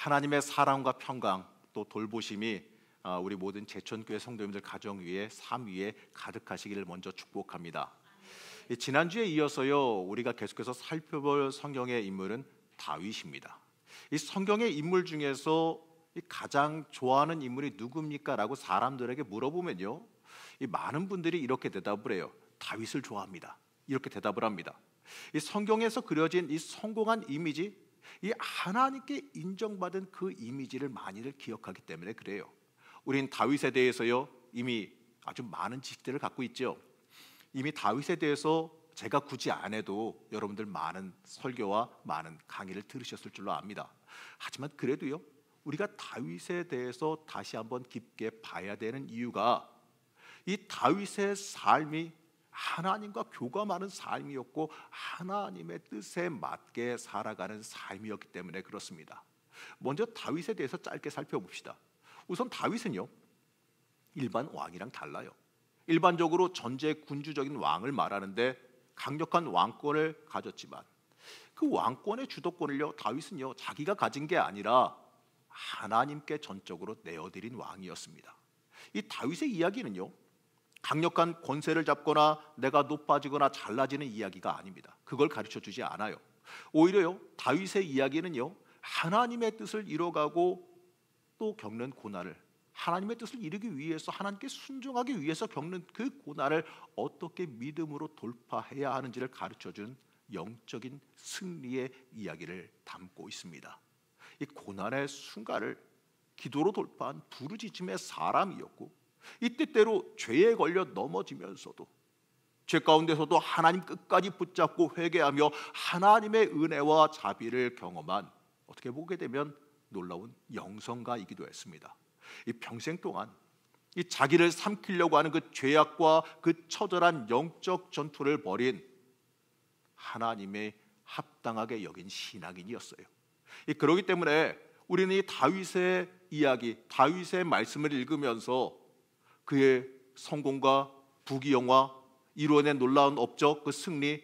하나님의 사랑과 평강 또 돌보심이 우리 모든 제천교회 성도님들 가정 위에 삶 위에 가득하시기를 먼저 축복합니다. 지난주에 이어서요 우리가 계속해서 살펴볼 성경의 인물은 다윗입니다. 이 성경의 인물 중에서 가장 좋아하는 인물이 누굽니까? 라고 사람들에게 물어보면요 이 많은 분들이 이렇게 대답을 해요. 다윗을 좋아합니다. 이렇게 대답을 합니다. 이 성경에서 그려진 이 성공한 이미지, 이 하나님께 인정받은 그 이미지를 많이들 기억하기 때문에 그래요. 우린 다윗에 대해서요 이미 아주 많은 지식들을 갖고 있죠. 이미 다윗에 대해서 제가 굳이 안 해도 여러분들 많은 설교와 많은 강의를 들으셨을 줄로 압니다. 하지만 그래도요 우리가 다윗에 대해서 다시 한번 깊게 봐야 되는 이유가 이 다윗의 삶이 하나님과 교감하는 삶이었고 하나님의 뜻에 맞게 살아가는 삶이었기 때문에 그렇습니다. 먼저 다윗에 대해서 짧게 살펴봅시다. 우선 다윗은요 일반 왕이랑 달라요. 일반적으로 전제 군주적인 왕을 말하는데 강력한 왕권을 가졌지만 그 왕권의 주도권을요 다윗은요 자기가 가진 게 아니라 하나님께 전적으로 내어드린 왕이었습니다. 이 다윗의 이야기는요 강력한 권세를 잡거나 내가 높아지거나 잘나지는 이야기가 아닙니다. 그걸 가르쳐주지 않아요. 오히려요 다윗의 이야기는요 하나님의 뜻을 이뤄가고 또 겪는 고난을, 하나님의 뜻을 이루기 위해서 하나님께 순종하기 위해서 겪는 그 고난을 어떻게 믿음으로 돌파해야 하는지를 가르쳐준 영적인 승리의 이야기를 담고 있습니다. 이 고난의 순간을 기도로 돌파한 부르짖음의 사람이었고 이 때때로 죄에 걸려 넘어지면서도 죄 가운데서도 하나님 끝까지 붙잡고 회개하며 하나님의 은혜와 자비를 경험한, 어떻게 보게 되면 놀라운 영성가이기도 했습니다. 이 평생 동안 이 자기를 삼키려고 하는 그 죄악과 그 처절한 영적 전투를 벌인 하나님의 합당하게 여긴 신앙인이었어요. 그렇기 때문에 우리는 이 다윗의 이야기, 다윗의 말씀을 읽으면서 그의 성공과 부귀영화, 이루어낸 놀라운 업적, 그 승리,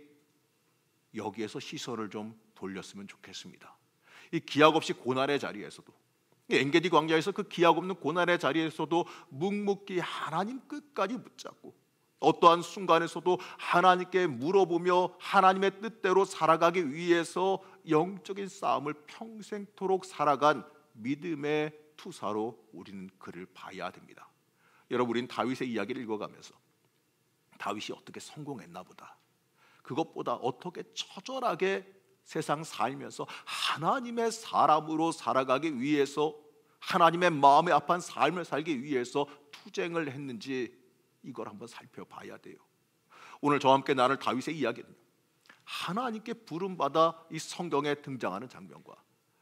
여기에서 시선을 좀 돌렸으면 좋겠습니다. 이 기약 없이 고난의 자리에서도, 이 엔게디 광야에서 그 기약 없는 고난의 자리에서도 묵묵히 하나님 끝까지 붙잡고 어떠한 순간에서도 하나님께 물어보며 하나님의 뜻대로 살아가기 위해서 영적인 싸움을 평생토록 살아간 믿음의 투사로 우리는 그를 봐야 됩니다. 여러분, 우리는 다윗의 이야기를 읽어가면서 다윗이 어떻게 성공했나 보다, 그것보다 어떻게 처절하게 세상 살면서 하나님의 사람으로 살아가기 위해서, 하나님의 마음에 합한 삶을 살기 위해서 투쟁을 했는지, 이걸 한번 살펴봐야 돼요. 오늘 저와 함께 나눌 다윗의 이야기는 하나님께 부름받아 이 성경에 등장하는 장면과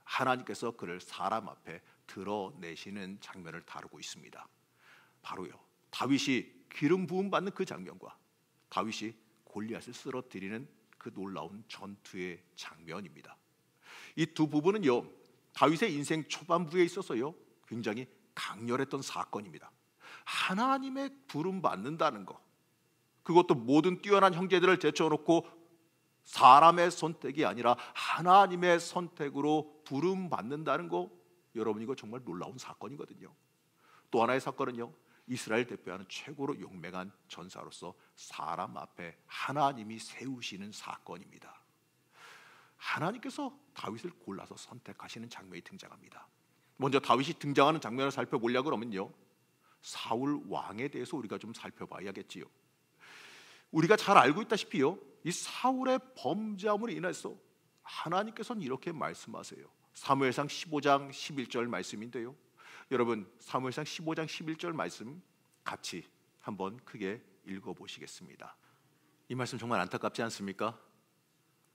하나님께서 그를 사람 앞에 드러내시는 장면을 다루고 있습니다. 바로요 다윗이 기름 부음 받는 그 장면과 다윗이 골리앗을 쓰러뜨리는 그 놀라운 전투의 장면입니다. 이 두 부분은요 다윗의 인생 초반부에 있어서요 굉장히 강렬했던 사건입니다. 하나님의 부름 받는다는 것, 그것도 모든 뛰어난 형제들을 제쳐놓고 사람의 선택이 아니라 하나님의 선택으로 부름 받는다는 것, 여러분 이거 정말 놀라운 사건이거든요. 또 하나의 사건은요 이스라엘 대표하는 최고로 용맹한 전사로서 사람 앞에 하나님이 세우시는 사건입니다. 하나님께서 다윗을 골라서 선택하시는 장면이 등장합니다. 먼저 다윗이 등장하는 장면을 살펴보려고 그러면요 사울 왕에 대해서 우리가 좀 살펴봐야겠지요. 우리가 잘 알고 있다시피요 이 사울의 범죄함으로 인해서 하나님께서는 이렇게 말씀하세요. 사무엘상 15장 11절 말씀인데요, 여러분 사무엘상 15장 11절 말씀 같이 한번 크게 읽어보시겠습니다. 이 말씀 정말 안타깝지 않습니까?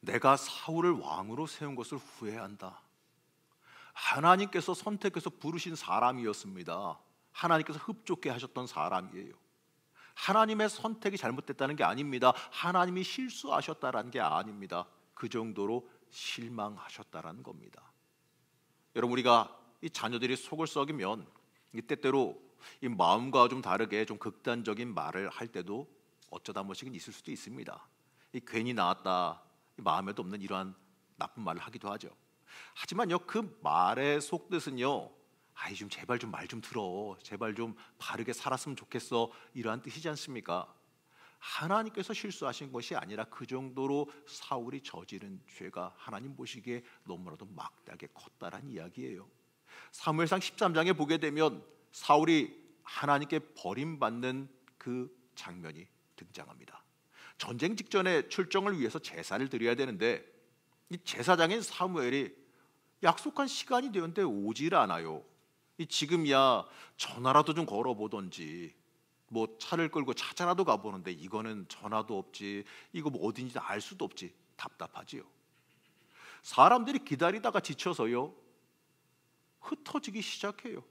내가 사울을 왕으로 세운 것을 후회한다. 하나님께서 선택해서 부르신 사람이었습니다. 하나님께서 흡족해 하셨던 사람이에요. 하나님의 선택이 잘못됐다는 게 아닙니다. 하나님이 실수하셨다는 게 아닙니다. 그 정도로 실망하셨다는 겁니다. 여러분 우리가 이 자녀들이 속을 썩이면 때때로 이 마음과 좀 다르게 좀 극단적인 말을 할 때도 어쩌다 한 번씩은 있을 수도 있습니다. 이 괜히 나왔다, 이 마음에도 없는 이러한 나쁜 말을 하기도 하죠. 하지만요, 그 말의 속뜻은요, 아이 좀 제발 좀 말 좀 들어, 제발 좀 바르게 살았으면 좋겠어, 이러한 뜻이지 않습니까? 하나님께서 실수하신 것이 아니라 그 정도로 사울이 저지른 죄가 하나님 보시기에 너무나도 막대하게 컸다란 이야기예요. 사무엘상 13장에 보게 되면 사울이 하나님께 버림받는 그 장면이 등장합니다. 전쟁 직전에 출정을 위해서 제사를 드려야 되는데 이 제사장인 사무엘이 약속한 시간이 되었는데 오질 않아요. 지금이야 전화라도 좀 걸어보던지, 뭐 차를 끌고 찾아라도 가보는데 이거는 전화도 없지, 이거 뭐 어딘지 알 수도 없지. 답답하지요. 사람들이 기다리다가 지쳐서요, 흩어지기 시작해요.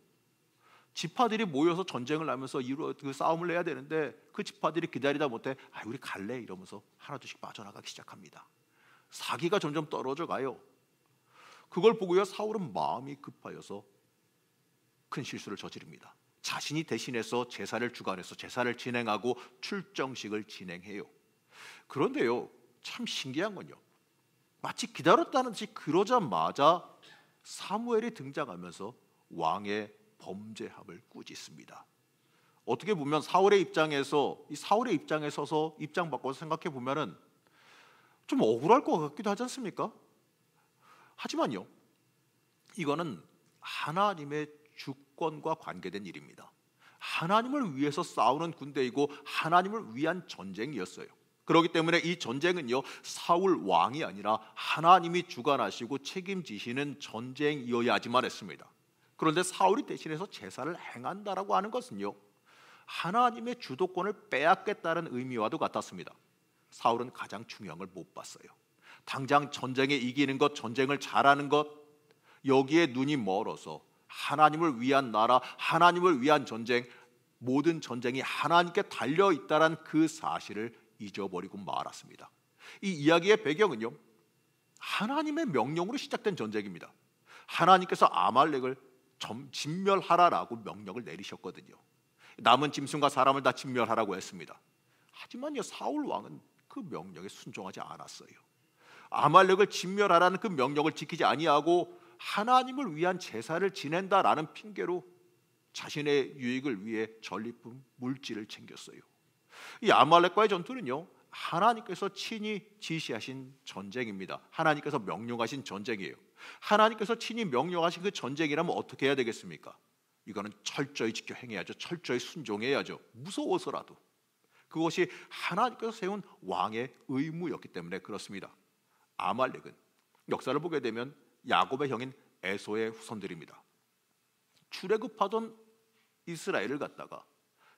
지파들이 모여서 전쟁을 하면서 그 싸움을 해야 되는데 그 지파들이 기다리다 못해 우리 갈래 이러면서 하나둘씩 빠져나가기 시작합니다. 사기가 점점 떨어져 가요. 그걸 보고요, 사울은 마음이 급하여서 큰 실수를 저지릅니다. 자신이 대신해서 제사를 주관해서 제사를 진행하고 출정식을 진행해요. 그런데요, 참 신기한 건요, 마치 기다렸다는 듯이 그러자마자 사무엘이 등장하면서 왕의 범죄함을 꾸짖습니다. 어떻게 보면 사울의 입장에 서서 입장 바꿔서 생각해 보면은 좀 억울할 것 같기도 하지 않습니까? 하지만요, 이거는 하나님의 주권과 관계된 일입니다. 하나님을 위해서 싸우는 군대이고 하나님을 위한 전쟁이었어요. 그렇기 때문에 이 전쟁은요, 사울 왕이 아니라 하나님이 주관하시고 책임지시는 전쟁이어야지만 했습니다. 그런데 사울이 대신해서 제사를 행한다라고 하는 것은요, 하나님의 주도권을 빼앗겠다는 의미와도 같았습니다. 사울은 가장 중요한 걸 못 봤어요. 당장 전쟁에 이기는 것, 전쟁을 잘하는 것, 여기에 눈이 멀어서 하나님을 위한 나라, 하나님을 위한 전쟁, 모든 전쟁이 하나님께 달려있다는 그 사실을 잊어버리고 말았습니다. 이 이야기의 배경은요, 하나님의 명령으로 시작된 전쟁입니다. 하나님께서 아말렉을 진멸하라라고 명령을 내리셨거든요. 남은 짐승과 사람을 다 진멸하라고 했습니다. 하지만요, 사울 왕은 그 명령에 순종하지 않았어요. 아말렉을 진멸하라는 그 명령을 지키지 아니하고 하나님을 위한 제사를 지낸다라는 핑계로 자신의 유익을 위해 전리품 물질을 챙겼어요. 이 아말렉과의 전투는요, 하나님께서 친히 지시하신 전쟁입니다. 하나님께서 명령하신 전쟁이에요. 하나님께서 친히 명령하신 그 전쟁이라면 어떻게 해야 되겠습니까? 이거는 철저히 지켜 행해야죠. 철저히 순종해야죠. 무서워서라도. 그것이 하나님께서 세운 왕의 의무였기 때문에 그렇습니다. 아말렉은 역사를 보게 되면 야곱의 형인 에서의 후손들입니다. 출애굽하던 이스라엘을 갖다가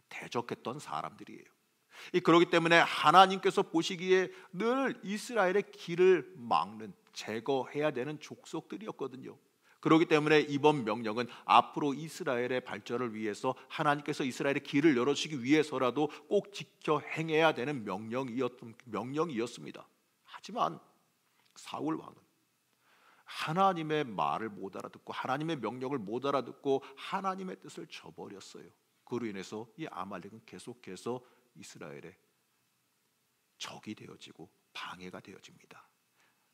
대적했던 사람들이에요. 그렇기 때문에 하나님께서 보시기에 늘 이스라엘의 길을 막는, 제거해야 되는 족속들이었거든요. 그렇기 때문에 이번 명령은 앞으로 이스라엘의 발전을 위해서 하나님께서 이스라엘의 길을 열어주시기 위해서라도 꼭 지켜 행해야 되는 명령이었습니다. 하지만 사울 왕은 하나님의 말을 못 알아듣고 하나님의 명령을 못 알아듣고 하나님의 뜻을 저버렸어요. 그로 인해서 이 아말렉은 계속해서 이스라엘의 적이 되어지고 방해가 되어집니다.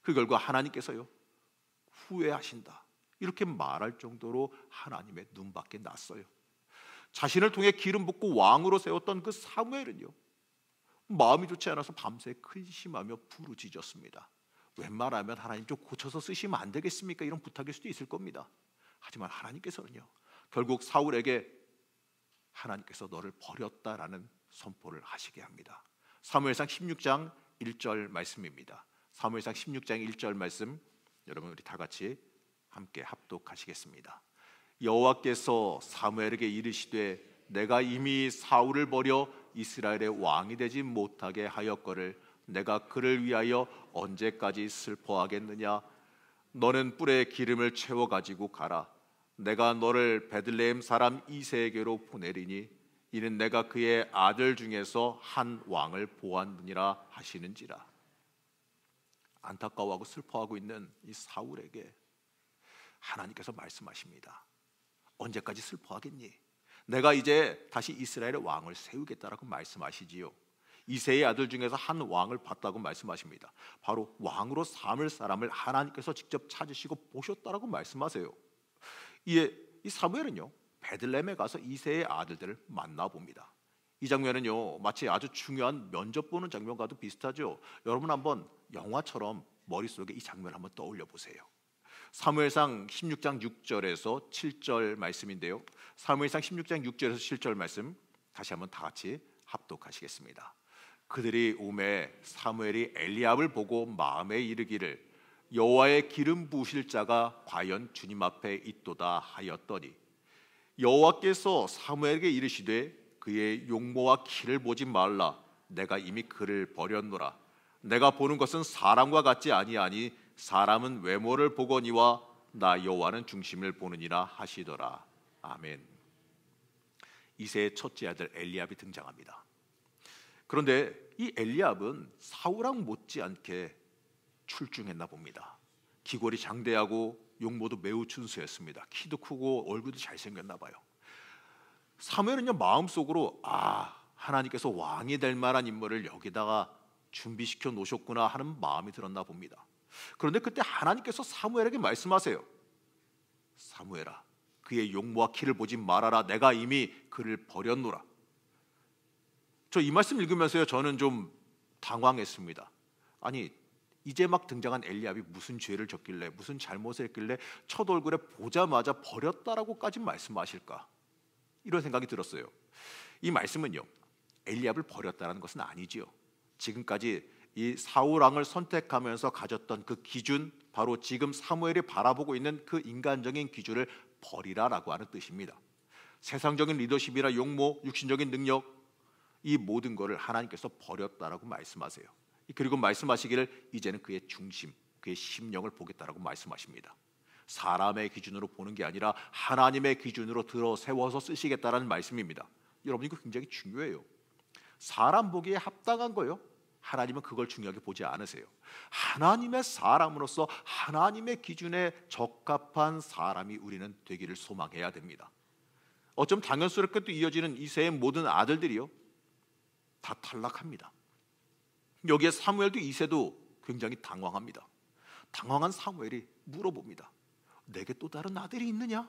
그 결과 하나님께서요, 후회하신다 이렇게 말할 정도로 하나님의 눈밖에 났어요. 자신을 통해 기름 붓고 왕으로 세웠던 그 사무엘은요, 마음이 좋지 않아서 밤새 근심하며 부르짖었습니다. 웬만하면 하나님 좀 고쳐서 쓰시면 안 되겠습니까? 이런 부탁일 수도 있을 겁니다. 하지만 하나님께서는요, 결국 사울에게 하나님께서 너를 버렸다라는 선포를 하시게 합니다. 사무엘상 16장 1절 말씀입니다. 사무엘상 16장 1절 말씀, 여러분 우리 다 같이 함께 합독하시겠습니다. 여호와께서 사무엘에게 이르시되 내가 이미 사울을 버려 이스라엘의 왕이 되지 못하게 하였거늘 내가 그를 위하여 언제까지 슬퍼하겠느냐? 너는 뿔에 기름을 채워 가지고 가라. 내가 너를 베들레헴 사람 이새에게로 보내리니 이는 내가 그의 아들 중에서 한 왕을 보았느니라 하시는지라. 안타까워하고 슬퍼하고 있는 이 사울에게 하나님께서 말씀하십니다. 언제까지 슬퍼하겠니? 내가 이제 다시 이스라엘의 왕을 세우겠다라고 말씀하시지요. 이새의 아들 중에서 한 왕을 봤다고 말씀하십니다. 바로 왕으로 삼을 사람을 하나님께서 직접 찾으시고 보셨다라고 말씀하세요. 이에 이 사무엘은요, 베들레헴에 가서 이새의 아들들을 만나봅니다. 이 장면은요, 마치 아주 중요한 면접 보는 장면과도 비슷하죠. 여러분 한번 영화처럼 머릿속에 이 장면을 한번 떠올려 보세요. 사무엘상 16장 6절에서 7절 말씀인데요. 사무엘상 16장 6절에서 7절 말씀 다시 한번 다 같이 합독하시겠습니다. 그들이 오매 사무엘이 엘리압을 보고 마음에 이르기를 여호와의 기름 부으실 자가 과연 주님 앞에 있도다 하였더니 여호와께서 사무엘에게 이르시되 그의 용모와 키를 보지 말라. 내가 이미 그를 버렸노라. 내가 보는 것은 사람과 같지 아니하니 사람은 외모를 보거니와 나 여호와는 중심을 보느니라 하시더라. 아멘. 이새의 첫째 아들 엘리압이 등장합니다. 그런데 이 엘리압은 사울왕 못지않게 출중했나 봅니다. 기골이 장대하고 용모도 매우 준수했습니다. 키도 크고 얼굴도 잘생겼나 봐요. 사무엘은요, 마음속으로 하나님께서 왕이 될 만한 인물을 여기다가 준비시켜 놓으셨구나 하는 마음이 들었나 봅니다. 그런데 그때 하나님께서 사무엘에게 말씀하세요. 사무엘아, 그의 용모와 키를 보지 말아라. 내가 이미 그를 버렸노라. 저 이 말씀 읽으면서요, 저는 좀 당황했습니다. 아니, 이제 막 등장한 엘리압이 무슨 죄를 졌길래, 무슨 잘못을 했길래 첫 얼굴에 보자마자 버렸다라고까지 말씀하실까? 이런 생각이 들었어요. 이 말씀은요, 엘리압을 버렸다는 것은 아니지요. 지금까지 이 사울 왕을 선택하면서 가졌던 그 기준, 바로 지금 사무엘이 바라보고 있는 그 인간적인 기준을 버리라라고 하는 뜻입니다. 세상적인 리더십이나 용모, 육신적인 능력, 이 모든 것을 하나님께서 버렸다라고 말씀하세요. 그리고 말씀하시기를 이제는 그의 중심, 그의 심령을 보겠다라고 말씀하십니다. 사람의 기준으로 보는 게 아니라 하나님의 기준으로 들어 세워서 쓰시겠다라는 말씀입니다. 여러분, 이거 굉장히 중요해요. 사람 보기에 합당한 거요, 하나님은 그걸 중요하게 보지 않으세요. 하나님의 사람으로서 하나님의 기준에 적합한 사람이 우리는 되기를 소망해야 됩니다. 어쩜 당연스럽게 또 이어지는 이새의 모든 아들들이요, 다 탈락합니다. 여기에 사무엘도 이새도 굉장히 당황합니다. 당황한 사무엘이 물어봅니다. 내게 또 다른 아들이 있느냐?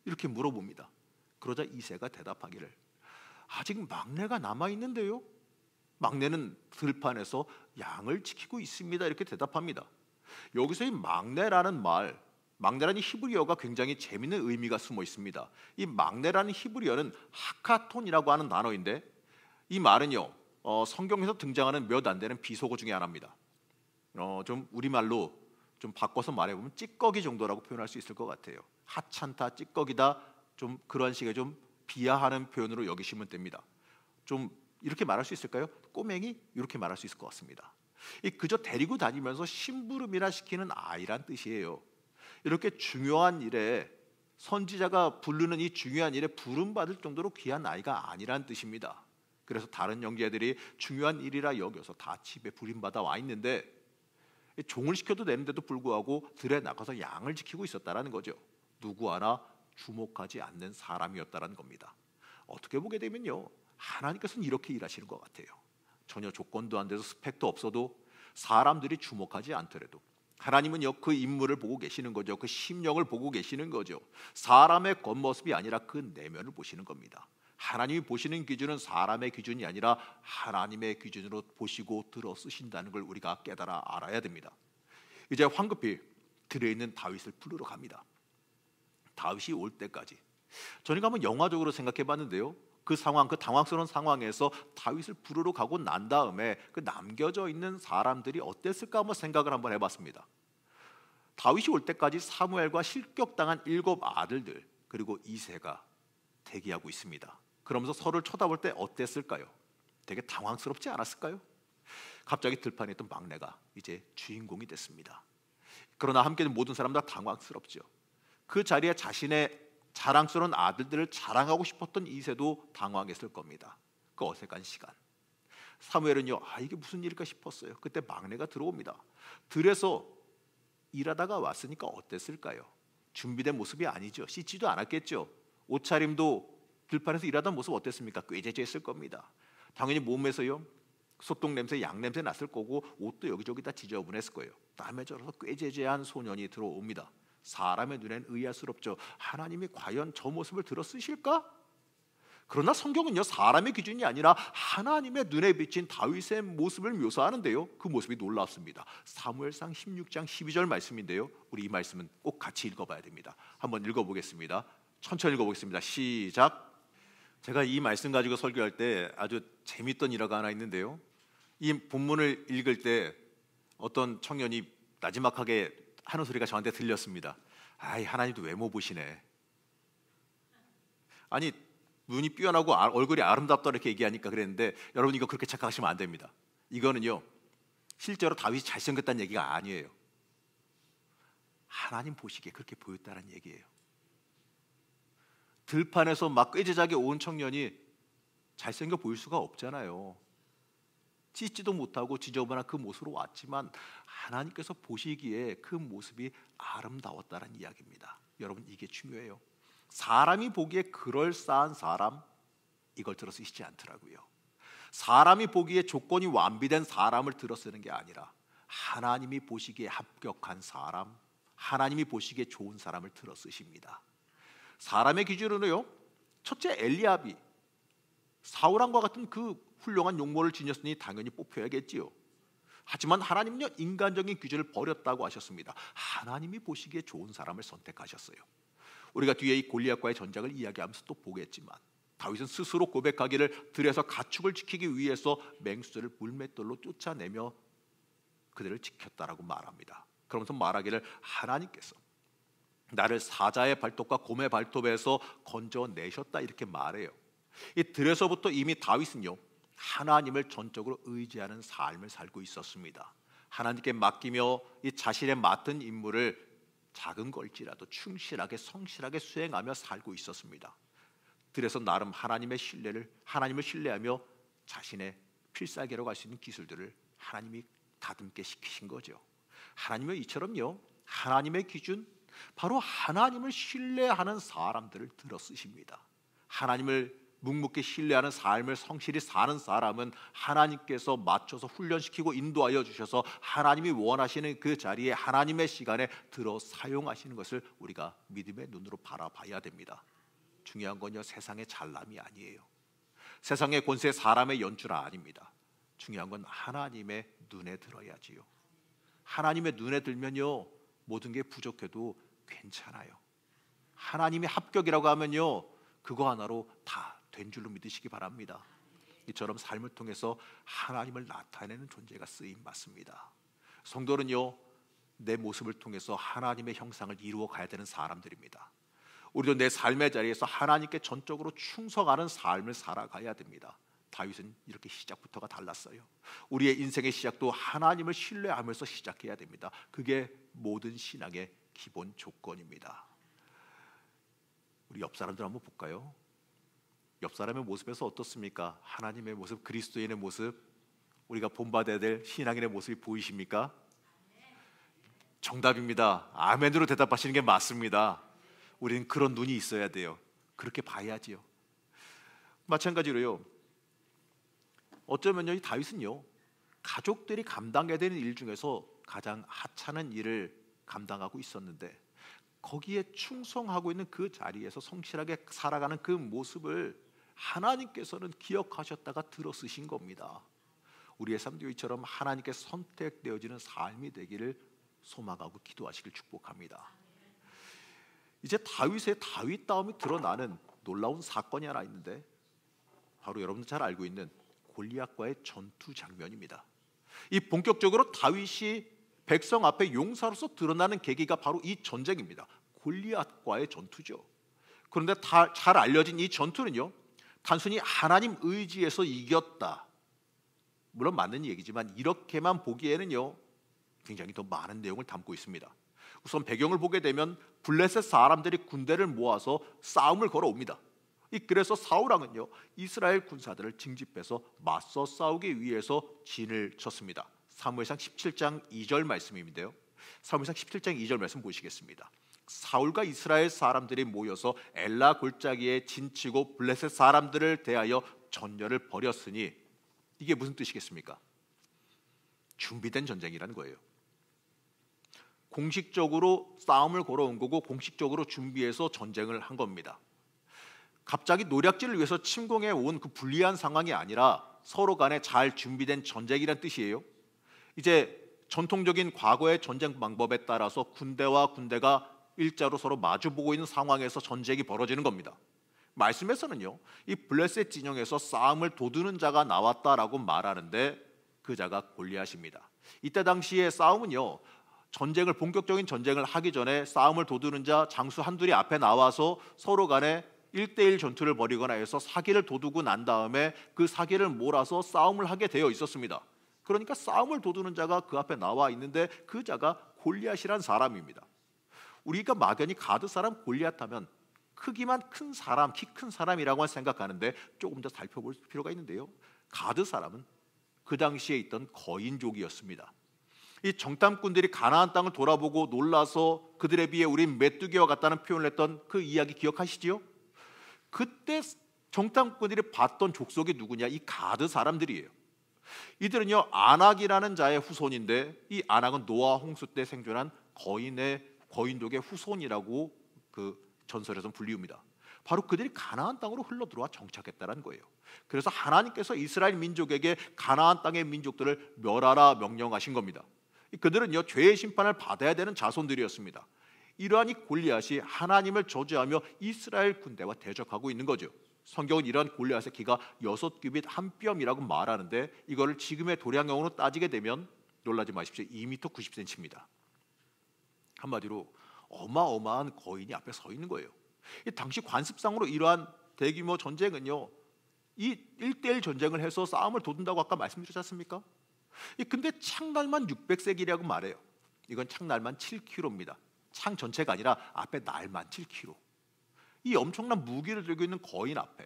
이렇게 물어봅니다. 그러자 이새가 대답하기를 아직 막내가 남아있는데요, 막내는 들판에서 양을 지키고 있습니다. 이렇게 대답합니다. 여기서 이 막내라는 말, 막내라는 히브리어가 굉장히 재미있는 의미가 숨어 있습니다. 이 막내라는 히브리어는 하카톤이라고 하는 단어인데, 이 말은요, 성경에서 등장하는 몇 안 되는 비속어 중에 하나입니다. 좀 우리말로 좀 바꿔서 말해보면 찌꺼기 정도라고 표현할 수 있을 것 같아요. 하찮다, 찌꺼기다, 좀 그런 식의 좀 비하하는 표현으로 여기시면 됩니다. 좀 이렇게 말할 수 있을까요? 꼬맹이, 이렇게 말할 수 있을 것 같습니다. 그저 데리고 다니면서 심부름이나 시키는 아이란 뜻이에요. 이렇게 중요한 일에, 선지자가 부르는 이 중요한 일에 부름받을 정도로 귀한 아이가 아니란 뜻입니다. 그래서 다른 형제들이 중요한 일이라 여겨서 다 집에 부림받아 와 있는데 종을 시켜도 되는데도 불구하고 들에 나가서 양을 지키고 있었다라는 거죠. 누구 하나 주목하지 않는 사람이었다라는 겁니다. 어떻게 보게 되면요, 하나님께서는 이렇게 일하시는 것 같아요. 전혀 조건도 안 돼서 스펙도 없어도 사람들이 주목하지 않더라도 하나님은요, 그 인물을 보고 계시는 거죠. 그 심령을 보고 계시는 거죠. 사람의 겉모습이 아니라 그 내면을 보시는 겁니다. 하나님이 보시는 기준은 사람의 기준이 아니라 하나님의 기준으로 보시고 들어 쓰신다는 걸 우리가 깨달아 알아야 됩니다. 이제 황급히 들에 있는 다윗을 부르러 갑니다. 다윗이 올 때까지 저희가 한번 영화적으로 생각해 봤는데요, 그 상황, 그 당황스러운 상황에서 다윗을 부르러 가고 난 다음에 그 남겨져 있는 사람들이 어땠을까 한번 생각을 한번 해봤습니다. 다윗이 올 때까지 사무엘과 실격당한 7 아들들 그리고 이새가 대기하고 있습니다. 그러면서 서로를 쳐다볼 때 어땠을까요? 되게 당황스럽지 않았을까요? 갑자기 들판에 있던 막내가 이제 주인공이 됐습니다. 그러나 함께 있는 모든 사람들 다 당황스럽죠. 그 자리에 자신의 자랑스러운 아들들을 자랑하고 싶었던 이새도 당황했을 겁니다. 그 어색한 시간, 사무엘은요, 이게 무슨 일일까 싶었어요. 그때 막내가 들어옵니다. 들에서 일하다가 왔으니까 어땠을까요? 준비된 모습이 아니죠. 씻지도 않았겠죠. 옷차림도 들판에서 일하던 모습 어땠습니까? 꾀죄죄했을 겁니다. 당연히 몸에서요, 소똥 냄새, 양 냄새 났을 거고 옷도 여기저기 다 지저분했을 거예요. 땀에 절어서 꾀죄죄한 소년이 들어옵니다. 사람의 눈엔 의아스럽죠. 하나님이 과연 저 모습을 들어 쓰실까? 그러나 성경은요, 사람의 기준이 아니라 하나님의 눈에 비친 다윗의 모습을 묘사하는데요, 그 모습이 놀랍습니다. 사무엘상 16장 12절 말씀인데요, 우리 이 말씀은 꼭 같이 읽어봐야 됩니다. 한번 읽어보겠습니다. 천천히 읽어보겠습니다. 시작. 제가 이 말씀 가지고 설교할 때 아주 재밌던 일화가 하나 있는데요, 이 본문을 읽을 때 어떤 청년이 나지막하게 하는 소리가 저한테 들렸습니다. 아이, 하나님도 외모 보시네. 아니, 눈이 삐어나고 얼굴이 아름답다 이렇게 얘기하니까 그랬는데, 여러분 이거 그렇게 착각하시면 안 됩니다. 이거는요, 실제로 다윗이 잘생겼다는 얘기가 아니에요. 하나님 보시기에 그렇게 보였다는 얘기예요. 들판에서 막 꾀지작에 온 청년이 잘생겨 보일 수가 없잖아요. 찢지도 못하고 지저분한 그 모습으로 왔지만 하나님께서 보시기에 그 모습이 아름다웠다는 이야기입니다. 여러분, 이게 중요해요. 사람이 보기에 그럴싸한 사람, 이걸 들어 쓰시지 않더라고요. 사람이 보기에 조건이 완비된 사람을 들어 쓰는 게 아니라 하나님이 보시기에 합격한 사람, 하나님이 보시기에 좋은 사람을 들어 쓰십니다. 사람의 기준으로요, 첫째 엘리압이 사울왕과 같은 그 훌륭한 용모를 지녔으니 당연히 뽑혀야겠지요. 하지만 하나님은요, 인간적인 기준을 버렸다고 하셨습니다. 하나님이 보시기에 좋은 사람을 선택하셨어요. 우리가 뒤에 이 골리앗과의 전쟁을 이야기하면서 또 보겠지만, 다윗은 스스로 고백하기를 들에서 가축을 지키기 위해서 맹수들을 물맷돌로 쫓아내며 그들을 지켰다라고 말합니다. 그러면서 말하기를 하나님께서 나를 사자의 발톱과 곰의 발톱에서 건져내셨다, 이렇게 말해요. 이 들에서부터 이미 다윗은요, 하나님을 전적으로 의지하는 삶을 살고 있었습니다. 하나님께 맡기며 이 자신의 맡은 임무를 작은 걸지라도 충실하게 성실하게 수행하며 살고 있었습니다. 그래서 나름 하나님을 신뢰하며 자신의 필살기라고 할 수 있는 기술들을 하나님이 다듬게 시키신 거죠. 하나님은 이처럼요, 하나님의 기준, 바로 하나님을 신뢰하는 사람들을 들어 쓰십니다. 하나님을 묵묵히 신뢰하는 삶을 성실히 사는 사람은 하나님께서 맞춰서 훈련시키고 인도하여 주셔서 하나님이 원하시는 그 자리에 하나님의 시간에 들어 사용하시는 것을 우리가 믿음의 눈으로 바라봐야 됩니다. 중요한 건요, 세상의 잘남이 아니에요. 세상의 권세, 사람의 연주가 아닙니다. 중요한 건 하나님의 눈에 들어야지요. 하나님의 눈에 들면요, 모든 게 부족해도 괜찮아요. 하나님이 합격이라고 하면요, 그거 하나로 다 된 줄로 믿으시기 바랍니다. 이처럼 삶을 통해서 하나님을 나타내는 존재가 쓰임 받습니다. 성도는요, 내 모습을 통해서 하나님의 형상을 이루어 가야 되는 사람들입니다. 우리도 내 삶의 자리에서 하나님께 전적으로 충성하는 삶을 살아가야 됩니다. 다윗은 이렇게 시작부터가 달랐어요. 우리의 인생의 시작도 하나님을 신뢰하면서 시작해야 됩니다. 그게 모든 신앙의 기본 조건입니다. 우리 옆 사람들 한번 볼까요? 옆 사람의 모습에서 어떻습니까? 하나님의 모습, 그리스도인의 모습, 우리가 본받아야 될 신앙인의 모습이 보이십니까? 정답입니다. 아멘으로 대답하시는 게 맞습니다. 우리는 그런 눈이 있어야 돼요. 그렇게 봐야지요. 마찬가지로요, 어쩌면요, 이 다윗은요, 가족들이 감당해야 되는 일 중에서 가장 하찮은 일을 감당하고 있었는데, 거기에 충성하고 있는 그 자리에서 성실하게 살아가는 그 모습을 하나님께서는 기억하셨다가 들어 쓰신 겁니다. 우리의 삶도 이처럼 하나님께 선택되어지는 삶이 되기를 소망하고 기도하시길 축복합니다. 이제 다윗의 다윗다움이 드러나는 놀라운 사건이 하나 있는데, 바로 여러분들 잘 알고 있는 골리앗과의 전투 장면입니다. 이 본격적으로 다윗이 백성 앞에 용사로서 드러나는 계기가 바로 이 전쟁입니다. 골리앗과의 전투죠. 그런데 잘 알려진 이 전투는요, 단순히 하나님 의지에서 이겼다, 물론 맞는 얘기지만 이렇게만 보기에는요, 굉장히 더 많은 내용을 담고 있습니다. 우선 배경을 보게 되면 블레셋 사람들이 군대를 모아서 싸움을 걸어옵니다. 그래서 사울왕은요, 이스라엘 군사들을 징집해서 맞서 싸우기 위해서 진을 쳤습니다. 사무엘상 17장 2절 말씀인데요, 사무엘상 17장 2절 말씀 보시겠습니다. 사울과 이스라엘 사람들이 모여서 엘라 골짜기에 진치고 블레셋 사람들을 대하여 전열을 벌였으니 이게 무슨 뜻이겠습니까? 준비된 전쟁이라는 거예요. 공식적으로 싸움을 걸어온 거고 공식적으로 준비해서 전쟁을 한 겁니다. 갑자기 노략질을 위해서 침공해 온 그 불리한 상황이 아니라 서로 간에 잘 준비된 전쟁이란 뜻이에요. 이제 전통적인 과거의 전쟁 방법에 따라서 군대와 군대가 일자로 서로 마주보고 있는 상황에서 전쟁이 벌어지는 겁니다. 말씀에서는요, 이 블레셋 진영에서 싸움을 도두는 자가 나왔다라고 말하는데 그 자가 골리앗입니다. 이때 당시의 싸움은요, 본격적인 전쟁을 하기 전에 싸움을 도두는 자 장수 한둘이 앞에 나와서 서로 간에 1대1 전투를 벌이거나 해서 사기를 도두고 난 다음에 그 사기를 몰아서 싸움을 하게 되어 있었습니다. 그러니까 싸움을 도두는 자가 그 앞에 나와 있는데 그 자가 골리앗이란 사람입니다. 우리가 막연히 가드 사람 골리앗 하면 크기만 큰 사람, 키 큰 사람이라고 생각하는데 조금 더 살펴볼 필요가 있는데요. 가드 사람은 그 당시에 있던 거인족이었습니다. 이 정탐꾼들이 가나안 땅을 돌아보고 놀라서 그들에 비해 우린 메뚜기와 같다는 표현을 했던 그 이야기 기억하시지요? 그때 정탐꾼들이 봤던 족속이 누구냐? 이 가드 사람들이에요. 이들은요, 아낙이라는 자의 후손인데 이 아낙은 노아 홍수 때 생존한 거인족의 후손이라고 그 전설에서 불리웁니다. 바로 그들이 가나안 땅으로 흘러 들어와 정착했다는 거예요. 그래서 하나님께서 이스라엘 민족에게 가나안 땅의 민족들을 멸하라 명령하신 겁니다. 그들은요, 죄의 심판을 받아야 되는 자손들이었습니다. 이러한 이 골리앗이 하나님을 저주하며 이스라엘 군대와 대적하고 있는 거죠. 성경은 이러한 골리앗의 키가 6규빗 1뼘이라고 말하는데 이거를 지금의 도량형으로 따지게 되면 놀라지 마십시오. 2m 90cm입니다. 한마디로 어마어마한 거인이 앞에 서 있는 거예요. 당시 관습상으로 이러한 대규모 전쟁은요, 이 1대1 전쟁을 해서 싸움을 도둔다고 아까 말씀드렸지 않습니까? 근데 창날만 600세겔이라고 말해요. 이건 창날만 7kg입니다. 창 전체가 아니라 앞에 날만 7kg. 이 엄청난 무기를 들고 있는 거인 앞에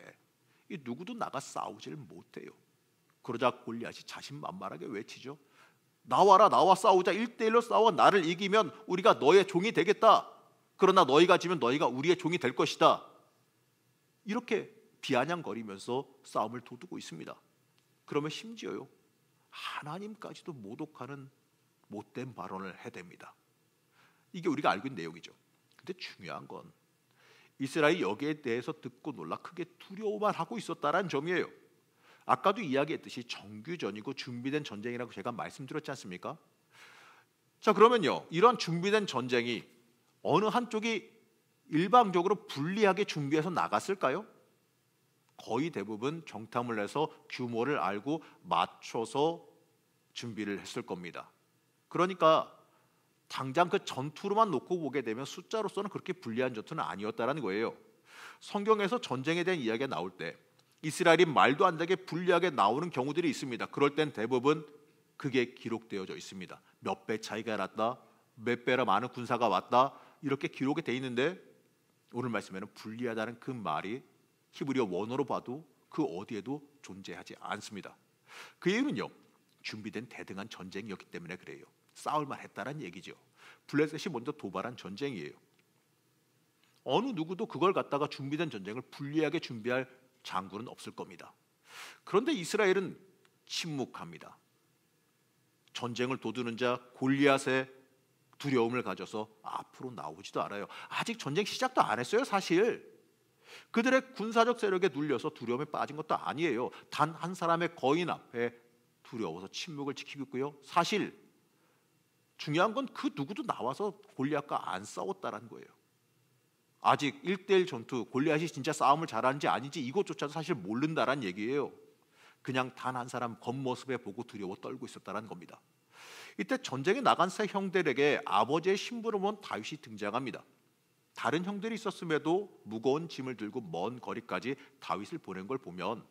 이 누구도 나가 싸우지를 못해요. 그러자 골리앗이 자신만만하게 외치죠. 나와라, 나와 싸우자. 1대1로 싸워. 나를 이기면 우리가 너의 종이 되겠다. 그러나 너희가 지면 너희가 우리의 종이 될 것이다. 이렇게 비아냥거리면서 싸움을 도두고 있습니다. 그러면 심지어요, 하나님까지도 모독하는 못된 발언을 해댑니다. 이게 우리가 알고 있는 내용이죠. 근데 중요한 건 이스라엘이 여기에 대해서 듣고 놀라 크게 두려워만 하고 있었다는 점이에요. 아까도 이야기했듯이 정규전이고 준비된 전쟁이라고 제가 말씀드렸지 않습니까? 자, 그러면요, 이런 준비된 전쟁이 어느 한쪽이 일방적으로 불리하게 준비해서 나갔을까요? 거의 대부분 정탐을 해서 규모를 알고 맞춰서 준비를 했을 겁니다. 그러니까 당장 그 전투로만 놓고 보게 되면 숫자로서는 그렇게 불리한 전투는 아니었다는 거예요. 성경에서 전쟁에 대한 이야기가 나올 때 이스라엘이 말도 안 되게 불리하게 나오는 경우들이 있습니다. 그럴 땐 대부분 그게 기록되어져 있습니다. 몇 배 차이가 났다, 몇 배나 많은 군사가 왔다, 이렇게 기록이 돼 있는데 오늘 말씀에는 불리하다는 그 말이 히브리어 원어로 봐도 그 어디에도 존재하지 않습니다. 그 이유는요, 준비된 대등한 전쟁이었기 때문에 그래요. 싸울만 했다는 얘기죠. 블레셋이 먼저 도발한 전쟁이에요. 어느 누구도 그걸 갖다가 준비된 전쟁을 불리하게 준비할 장군은 없을 겁니다. 그런데 이스라엘은 침묵합니다. 전쟁을 도두는 자 골리앗의 두려움을 가져서 앞으로 나오지도 않아요. 아직 전쟁 시작도 안 했어요, 사실. 그들의 군사적 세력에 눌려서 두려움에 빠진 것도 아니에요. 단 한 사람의 거인 앞에 두려워서 침묵을 지키고 있고요. 사실 중요한 건 그 누구도 나와서 골리앗과 안 싸웠다는 거예요. 아직 1대1 전투, 골리앗이 진짜 싸움을 잘하는지 아닌지 이것조차도 사실 모른다는 얘기예요. 그냥 단 한 사람 겉모습에 보고 두려워 떨고 있었다는 겁니다. 이때 전쟁에 나간 세 형들에게 아버지의 심부름원 다윗이 등장합니다. 다른 형들이 있었음에도 무거운 짐을 들고 먼 거리까지 다윗을 보낸 걸 보면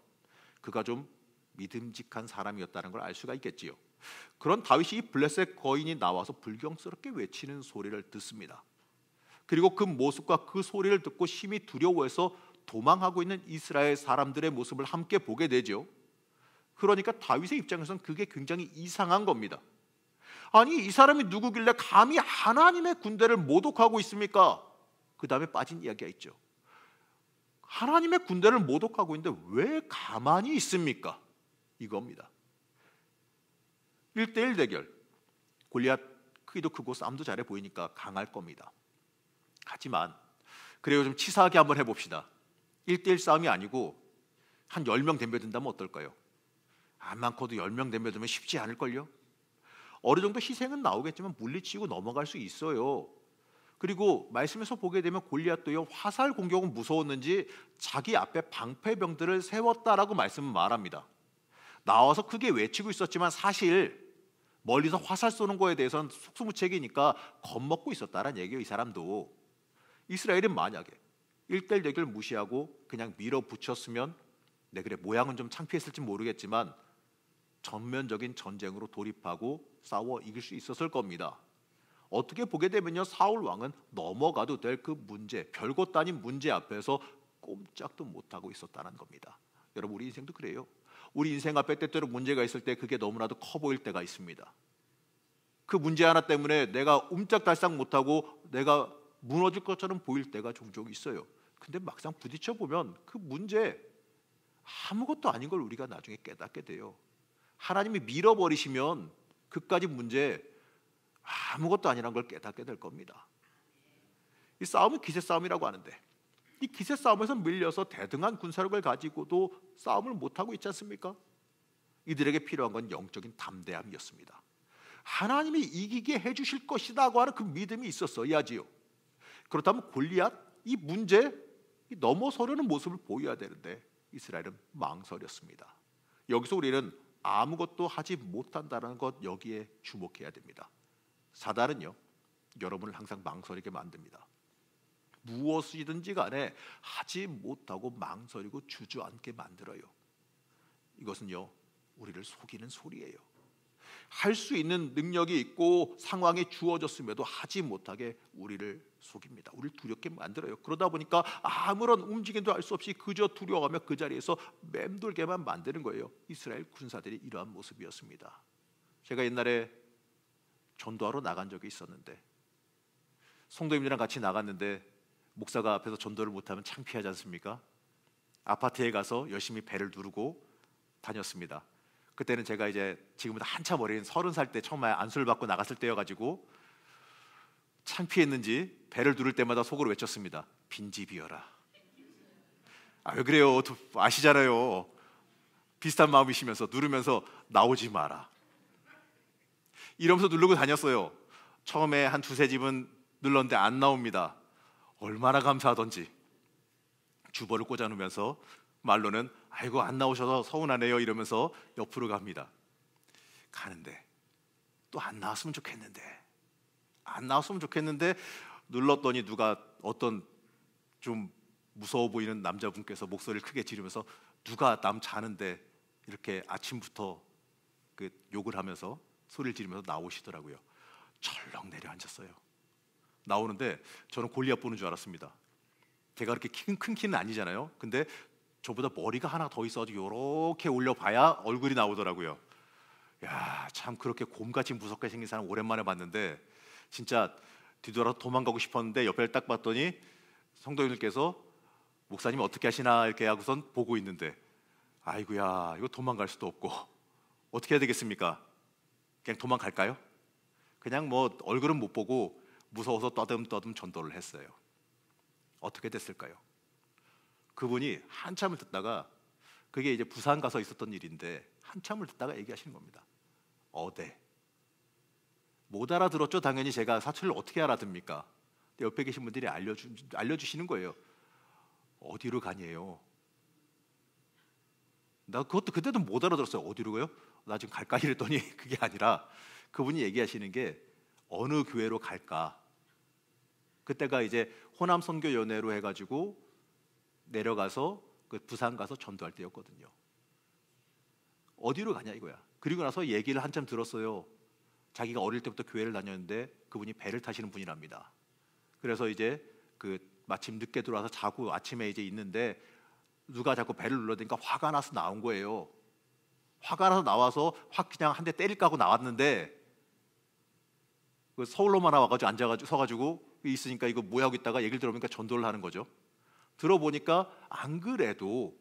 그가 좀 믿음직한 사람이었다는 걸 알 수가 있겠지요. 그런 다윗이 이 블레셋 거인이 나와서 불경스럽게 외치는 소리를 듣습니다. 그리고 그 모습과 그 소리를 듣고 심히 두려워해서 도망하고 있는 이스라엘 사람들의 모습을 함께 보게 되죠. 그러니까 다윗의 입장에서는 그게 굉장히 이상한 겁니다. 아니, 이 사람이 누구길래 감히 하나님의 군대를 모독하고 있습니까? 그 다음에 빠진 이야기가 있죠. 하나님의 군대를 모독하고 있는데 왜 가만히 있습니까? 이겁니다. 1대1 대결. 골리앗 크기도 크고 싸움도 잘해 보이니까 강할 겁니다. 하지만 그래요, 좀 치사하게 한번 해봅시다. 1대1 싸움이 아니고 한 10명 덤벼든다면 어떨까요? 안 많고도 10명 덤벼들면 쉽지 않을걸요? 어느 정도 희생은 나오겠지만 물리치고 넘어갈 수 있어요. 그리고 말씀에서 보게 되면 골리앗도요, 화살 공격은 무서웠는지 자기 앞에 방패병들을 세웠다라고 말씀은 말합니다. 나와서 크게 외치고 있었지만 사실 멀리서 화살 쏘는 거에 대해서는 속수무책이니까 겁먹고 있었다라는 얘기예요. 이 사람도. 이스라엘은 만약에 1대1 대결 무시하고 그냥 밀어붙였으면, 네 그래 모양은 좀 창피했을지 모르겠지만 전면적인 전쟁으로 돌입하고 싸워 이길 수 있었을 겁니다. 어떻게 보게 되면요, 사울 왕은 넘어가도 될 그 문제, 별것 아닌 문제 앞에서 꼼짝도 못하고 있었다는 겁니다. 여러분, 우리 인생도 그래요. 우리 인생 앞에 때때로 문제가 있을 때 그게 너무나도 커 보일 때가 있습니다. 그 문제 하나 때문에 내가 옴짝달싹 못하고 내가 무너질 것처럼 보일 때가 종종 있어요. 근데 막상 부딪혀 보면 그 문제 아무것도 아닌 걸 우리가 나중에 깨닫게 돼요. 하나님이 밀어버리시면 그까지 문제 아무것도 아니란 걸 깨닫게 될 겁니다. 이 싸움은 기세 싸움이라고 하는데, 이 기세 싸움에서 밀려서 대등한 군사력을 가지고도 싸움을 못하고 있지 않습니까? 이들에게 필요한 건 영적인 담대함이었습니다. 하나님이 이기게 해주실 것이라고 하는 그 믿음이 있었어야지요. 그렇다면 골리앗, 이 문제 넘어서려는 모습을 보여야 되는데 이스라엘은 망설였습니다. 여기서 우리는 아무것도 하지 못한다는 것, 여기에 주목해야 됩니다. 사단은요, 여러분을 항상 망설이게 만듭니다. 무엇이든지 간에 하지 못하고 망설이고 주저앉게 만들어요. 이것은요, 우리를 속이는 소리예요. 할 수 있는 능력이 있고 상황이 주어졌음에도 하지 못하게 우리를 속입니다. 우리를 두렵게 만들어요. 그러다 보니까 아무런 움직임도 할 수 없이 그저 두려워하며 그 자리에서 맴돌게만 만드는 거예요. 이스라엘 군사들이 이러한 모습이었습니다. 제가 옛날에 전도하러 나간 적이 있었는데, 성도님들이랑 같이 나갔는데 목사가 앞에서 전도를 못하면 창피하지 않습니까? 아파트에 가서 열심히 배를 누르고 다녔습니다. 그때는 제가 이제 지금보다 한참 어린 30살 때 처음 안수를 받고 나갔을 때여가지고 창피했는지 배를 누를 때마다 속으로 외쳤습니다. 빈집이여라. 왜 그래요? 아시잖아요. 비슷한 마음이시면서 누르면서 나오지 마라. 이러면서 누르고 다녔어요. 처음에 한 두세 집은 눌렀는데 안 나옵니다. 얼마나 감사하던지. 주보를 꽂아놓으면서 말로는 아이고 안 나오셔서 서운하네요 이러면서 옆으로 갑니다. 가는데 또 안 나왔으면 좋겠는데 눌렀더니 누가, 어떤 좀 무서워 보이는 남자분께서 목소리를 크게 지르면서 누가 남 자는데 이렇게 아침부터 그 욕을 하면서 소리를 지르면서 나오시더라고요. 철렁 내려앉았어요. 나오는데 저는 골리앗 보는 줄 알았습니다. 제가 그렇게 큰 키는 아니잖아요. 근데 저보다 머리가 하나 더 있어가지고 이렇게 올려봐야 얼굴이 나오더라고요. 야, 참 그렇게 곰같이 무섭게 생긴 사람 오랜만에 봤는데 진짜 뒤돌아서 도망가고 싶었는데 옆에 딱 봤더니 성도님들께서 목사님 어떻게 하시나 이렇게 하고선 보고 있는데, 아이고야 이거 도망갈 수도 없고 어떻게 해야 되겠습니까? 그냥 도망갈까요? 그냥 뭐 얼굴은 못 보고 무서워서 떠듬떠듬 전도를 했어요. 어떻게 됐을까요? 그분이 한참을 듣다가, 그게 이제 부산 가서 있었던 일인데 한참을 듣다가 얘기하시는 겁니다. 어대. 못 알아들었죠. 당연히 제가 사투리를 어떻게 알아듣습니까? 근데 옆에 계신 분들이 알려주시는 거예요. 어디로 가니에요? 나 그때도 못 알아들었어요. 어디로 가요? 나 지금 갈까 이랬더니 그게 아니라 그분이 얘기하시는 게 어느 교회로 갈까. 그때가 이제 호남 선교 연회로 해가지고 내려가서 그 부산 가서 전도할 때였거든요. 어디로 가냐 이거야. 그리고 나서 얘기를 한참 들었어요. 자기가 어릴 때부터 교회를 다녔는데 그분이 배를 타시는 분이랍니다. 그래서 이제 그 마침 늦게 들어와서 자고 아침에 이제 있는데 누가 자꾸 배를 눌러대니까 화가 나서 나온 거예요. 화가 나서 나와서 확 그냥 한 대 때릴까 하고 나왔는데 그 서울로만 와가지고 앉아가지고 서가지고 있으니까 이거 뭐 하고 있다가 얘기를 들어보니까 전도를 하는 거죠. 들어보니까 안 그래도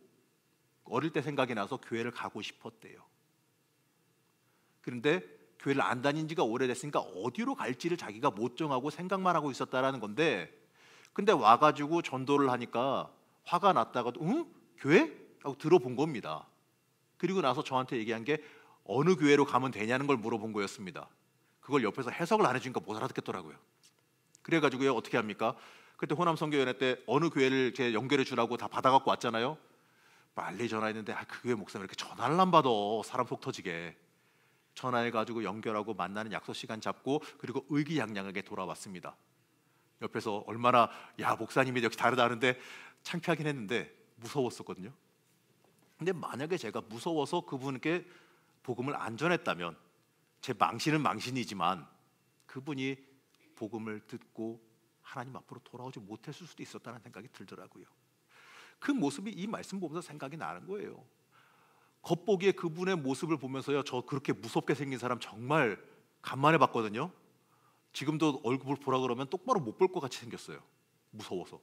어릴 때 생각이 나서 교회를 가고 싶었대요. 그런데 교회를 안 다닌 지가 오래됐으니까 어디로 갈지를 자기가 못 정하고 생각만 하고 있었다라는 건데, 근데 와가지고 전도를 하니까 화가 났다가도 응? 교회? 하고 들어본 겁니다. 그리고 나서 저한테 얘기한 게 어느 교회로 가면 되냐는 걸 물어본 거였습니다. 그걸 옆에서 해석을 안 해주니까 못 알아듣겠더라고요. 그래가지고요, 어떻게 합니까? 그때 호남 선교연회 때 어느 교회를 제 연결해 주라고 다 받아갖고 왔잖아요. 빨리 전화했는데 그 교회 목사님 이렇게 전화를 안 받아. 사람 속 터지게. 전화해가지고 연결하고 만나는 약속 시간 잡고 그리고 의기양양하게 돌아왔습니다. 옆에서 얼마나 야 목사님이 역시 다르다는데 창피하긴 했는데 무서웠었거든요. 근데 만약에 제가 무서워서 그분께 복음을 안 전했다면 제 망신은 망신이지만 그분이 복음을 듣고 하나님 앞으로 돌아오지 못했을 수도 있었다는 생각이 들더라고요. 그 모습이 이 말씀 보면서 생각이 나는 거예요. 겉보기에 그분의 모습을 보면서요, 저 그렇게 무섭게 생긴 사람 정말 간만에 봤거든요. 지금도 얼굴 보라 그러면 똑바로 못 볼 것 같이 생겼어요. 무서워서.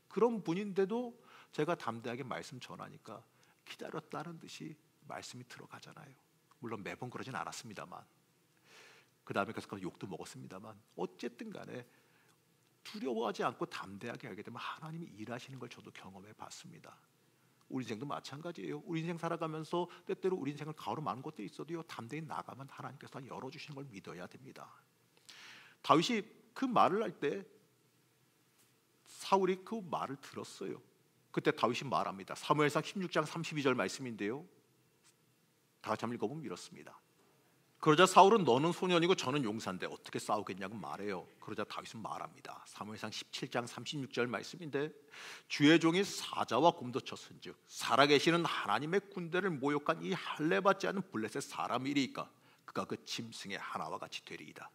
그런 분인데도 제가 담대하게 말씀 전하니까 기다렸다는 듯이 말씀이 들어가잖아요. 물론 매번 그러진 않았습니다만, 그 다음에 계속 욕도 먹었습니다만, 어쨌든 간에 두려워하지 않고 담대하게 하게 되면 하나님이 일하시는 걸 저도 경험해 봤습니다. 우리 인생도 마찬가지예요. 우리 인생 살아가면서 때때로 우리 인생을 가로막는 것도 있어도요, 담대히 나가면 하나님께서 열어주시는 걸 믿어야 됩니다. 다윗이 그 말을 할 때 사울이 그 말을 들었어요. 그때 다윗이 말합니다. 사무엘상 16장 32절 말씀인데요, 다 같이 한번 읽어보면 이렇습니다. 그러자 사울은 너는 소년이고 저는 용사인데 어떻게 싸우겠냐고 말해요. 그러자 다윗은 말합니다. 사무엘상 17장 36절 말씀인데 주의 종이 사자와 곰도 쳤은즉 살아계시는 하나님의 군대를 모욕한 이 할례받지 않은 블레셋 사람이리이까 그가 그 짐승의 하나와 같이 되리이다.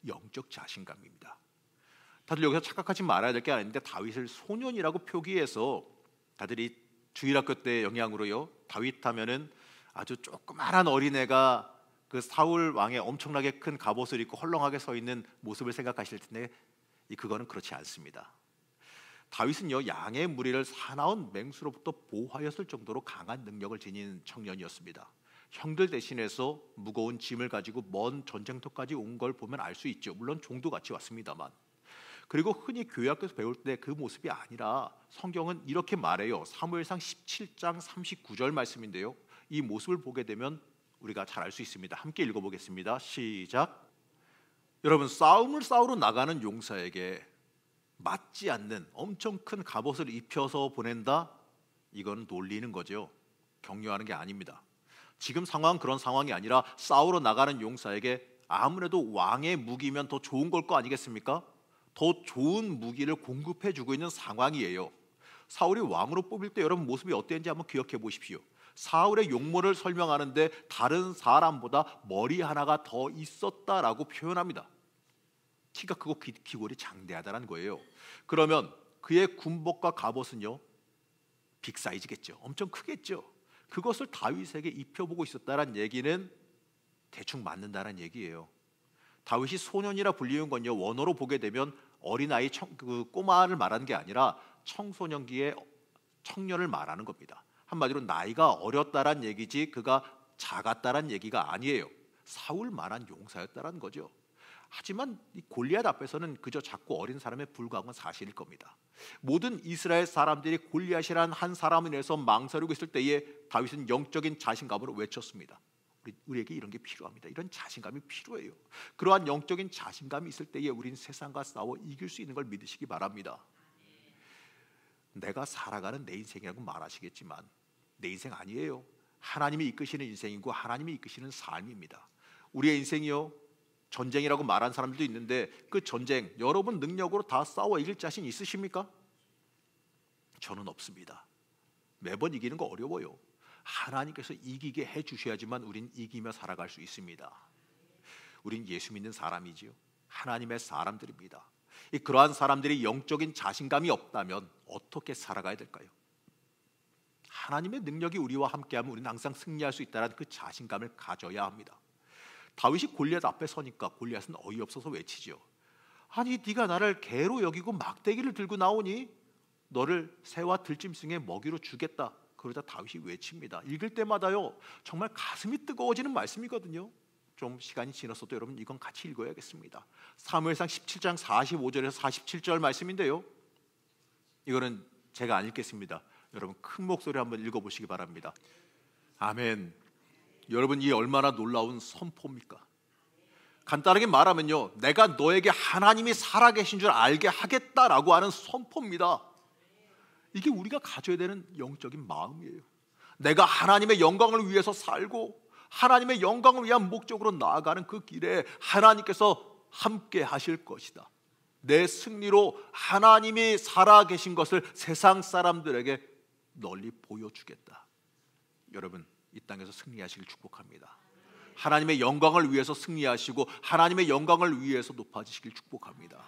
영적 자신감입니다. 다들 여기서 착각하지 말아야 될 게 아닌데 다윗을 소년이라고 표기해서 다들 이 주일학교 때 영향으로요, 다윗 하면은 아주 조그마한 어린애가 그 사울 왕의 엄청나게 큰 갑옷을 입고 헐렁하게 서 있는 모습을 생각하실 텐데 그거는 그렇지 않습니다. 다윗은요, 양의 무리를 사나운 맹수로부터 보호하였을 정도로 강한 능력을 지닌 청년이었습니다. 형들 대신해서 무거운 짐을 가지고 먼 전쟁터까지 온 걸 보면 알 수 있죠. 물론 종도 같이 왔습니다만. 그리고 흔히 교회 학교에서 배울 때 그 모습이 아니라 성경은 이렇게 말해요. 사무엘상 17장 39절 말씀인데요, 이 모습을 보게 되면 우리가 잘 알 수 있습니다. 함께 읽어보겠습니다. 시작. 여러분, 싸움을 싸우러 나가는 용사에게 맞지 않는 엄청 큰 갑옷을 입혀서 보낸다? 이건 놀리는 거죠. 격려하는 게 아닙니다. 지금 상황은 그런 상황이 아니라 싸우러 나가는 용사에게 아무래도 왕의 무기면 더 좋은 걸 거 아니겠습니까? 더 좋은 무기를 공급해주고 있는 상황이에요. 사울이 왕으로 뽑힐 때 여러분 모습이 어땠는지 한번 기억해 보십시오. 사울의 용모를 설명하는데 다른 사람보다 머리 하나가 더 있었다라고 표현합니다. 키가 크고 귀골이 장대하다는 거예요. 그러면 그의 군복과 갑옷은요, 빅사이즈겠죠. 엄청 크겠죠. 그것을 다윗에게 입혀보고 있었다는 얘기는 대충 맞는다는 얘기예요. 다윗이 소년이라 불리는 건요, 원어로 보게 되면 어린아이 그 꼬마를 말하는 게 아니라 청소년기의 청년을 말하는 겁니다. 한마디로 나이가 어렸다란 얘기지 그가 작았다란 얘기가 아니에요. 사울만한 용사였다는 거죠. 하지만 이 골리앗 앞에서는 그저 작고 어린 사람에 불과한 건 사실일 겁니다. 모든 이스라엘 사람들이 골리앗이란 한 사람을 위해서 망설이고 있을 때에 다윗은 영적인 자신감으로 외쳤습니다. 우리에게 이런 게 필요합니다. 이런 자신감이 필요해요. 그러한 영적인 자신감이 있을 때에 우리는 세상과 싸워 이길 수 있는 걸 믿으시기 바랍니다. 내가 살아가는 내 인생이라고 말하시겠지만 내 인생 아니에요. 하나님이 이끄시는 인생이고 하나님이 이끄시는 삶입니다. 우리의 인생이요, 전쟁이라고 말하는 사람들도 있는데 그 전쟁 여러분 능력으로 다 싸워 이길 자신 있으십니까? 저는 없습니다. 매번 이기는 거 어려워요. 하나님께서 이기게 해주셔야지만 우린 이기며 살아갈 수 있습니다. 우린 예수 믿는 사람이지요. 하나님의 사람들입니다. 그러한 사람들이 영적인 자신감이 없다면 어떻게 살아가야 될까요? 하나님의 능력이 우리와 함께하면 우리는 항상 승리할 수 있다는 그 자신감을 가져야 합니다. 다윗이 골리앗 앞에 서니까 골리앗은 어이없어서 외치죠. 아니 네가 나를 개로 여기고 막대기를 들고 나오니 너를 새와 들짐승의 먹이로 주겠다. 그러자 다윗이 외칩니다. 읽을 때마다요 정말 가슴이 뜨거워지는 말씀이거든요. 좀 시간이 지났어도 여러분 이건 같이 읽어야겠습니다. 사무엘상 17장 45절에서 47절 말씀인데요, 이거는 제가 안 읽겠습니다. 여러분 큰 목소리로 한번 읽어보시기 바랍니다. 아멘. 여러분 이 얼마나 놀라운 선포입니까? 간단하게 말하면요, 내가 너에게 하나님이 살아계신 줄 알게 하겠다라고 하는 선포입니다. 이게 우리가 가져야 되는 영적인 마음이에요. 내가 하나님의 영광을 위해서 살고 하나님의 영광을 위한 목적으로 나아가는 그 길에 하나님께서 함께 하실 것이다. 내 승리로 하나님이 살아계신 것을 세상 사람들에게 널리 보여주겠다. 여러분 이 땅에서 승리하시길 축복합니다. 하나님의 영광을 위해서 승리하시고 하나님의 영광을 위해서 높아지시길 축복합니다.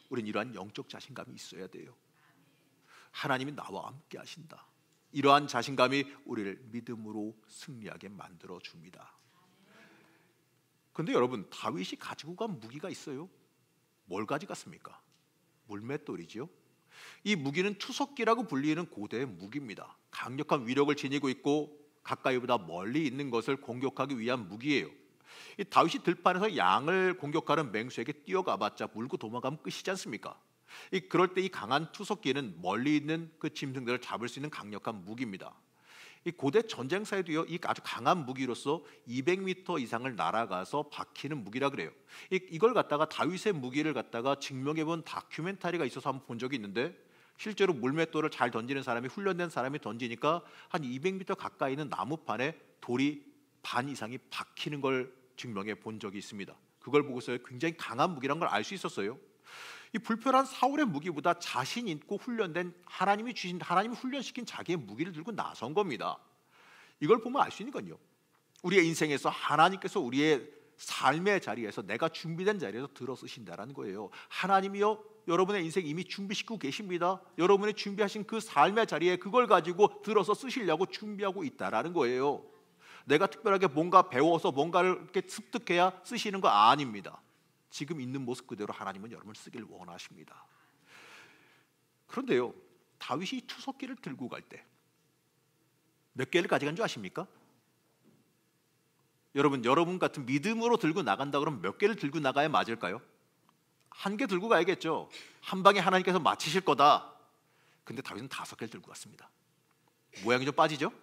우린 이러한 영적 자신감이 있어야 돼요. 하나님이 나와 함께 하신다. 이러한 자신감이 우리를 믿음으로 승리하게 만들어 줍니다. 그런데 여러분 다윗이 가지고 간 무기가 있어요. 뭘 가져갔습니까? 물맷돌이지요. 이 무기는 투석기라고 불리는 고대의 무기입니다. 강력한 위력을 지니고 있고 가까이보다 멀리 있는 것을 공격하기 위한 무기예요. 이 다윗이 들판에서 양을 공격하는 맹수에게 뛰어가봤자 물고 도망가면 끝이지 않습니까? 그럴 때 이 강한 투석기는 멀리 있는 그 짐승들을 잡을 수 있는 강력한 무기입니다. 이 고대 전쟁사에도요, 이 아주 강한 무기로서 200m 이상을 날아가서 박히는 무기라 그래요. 이걸 갖다가 다윗의 무기를 갖다가 증명해본 다큐멘터리가 있어서 한번 본 적이 있는데, 실제로 물맷돌을 잘 던지는 사람이, 훈련된 사람이 던지니까 한 200m 가까이 있는 나무판에 돌이 반 이상이 박히는 걸 증명해 본 적이 있습니다. 그걸 보고서 굉장히 강한 무기라는 걸 알 수 있었어요. 이 불편한 사울의 무기보다 자신 있고 훈련된 하나님이 훈련시킨 자기의 무기를 들고 나선 겁니다. 이걸 보면 알 수 있는 건요, 우리의 인생에서 하나님께서 우리의 삶의 자리에서, 내가 준비된 자리에서 들어서신다라는 거예요. 하나님이요, 여러분의 인생 이미 준비시키고 계십니다. 여러분이 준비하신 그 삶의 자리에 그걸 가지고 들어서 쓰시려고 준비하고 있다라는 거예요. 내가 특별하게 뭔가 배워서 뭔가를 이렇게 습득해야 쓰시는 거 아닙니다. 지금 있는 모습 그대로 하나님은 여러분을 쓰길 원하십니다. 그런데요, 다윗이 투석기를 들고 갈 때 몇 개를 가져간 줄 아십니까? 여러분 같은 믿음으로 들고 나간다 그러면 몇 개를 들고 나가야 맞을까요? 한 개 들고 가야겠죠. 한 방에 하나님께서 마치실 거다. 근데 다윗은 5개를 들고 갔습니다. 모양이 좀 빠지죠?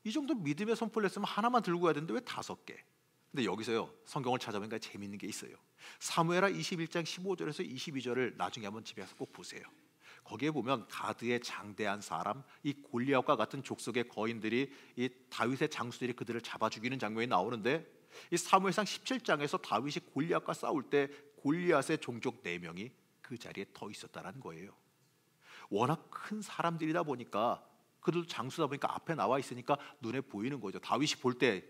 이 정도 믿음의 선포를 했으면 하나만 들고 가야 되는데 왜 5개? 근데 여기서요, 성경을 찾아보니까 재미있는 게 있어요. 사무엘하 21장 15절에서 22절을 나중에 한번 집에 가서 꼭 보세요. 거기에 보면 가드의 장대한 사람, 이 골리앗과 같은 족속의 거인들이, 이 다윗의 장수들이 그들을 잡아 죽이는 장면이 나오는데, 이 사무엘상 17장에서 다윗이 골리앗과 싸울 때 골리앗의 종족 4명이 그 자리에 더 있었다는 거예요. 워낙 큰 사람들이다 보니까, 그들도 장수다 보니까 앞에 나와 있으니까 눈에 보이는 거죠. 다윗이 볼 때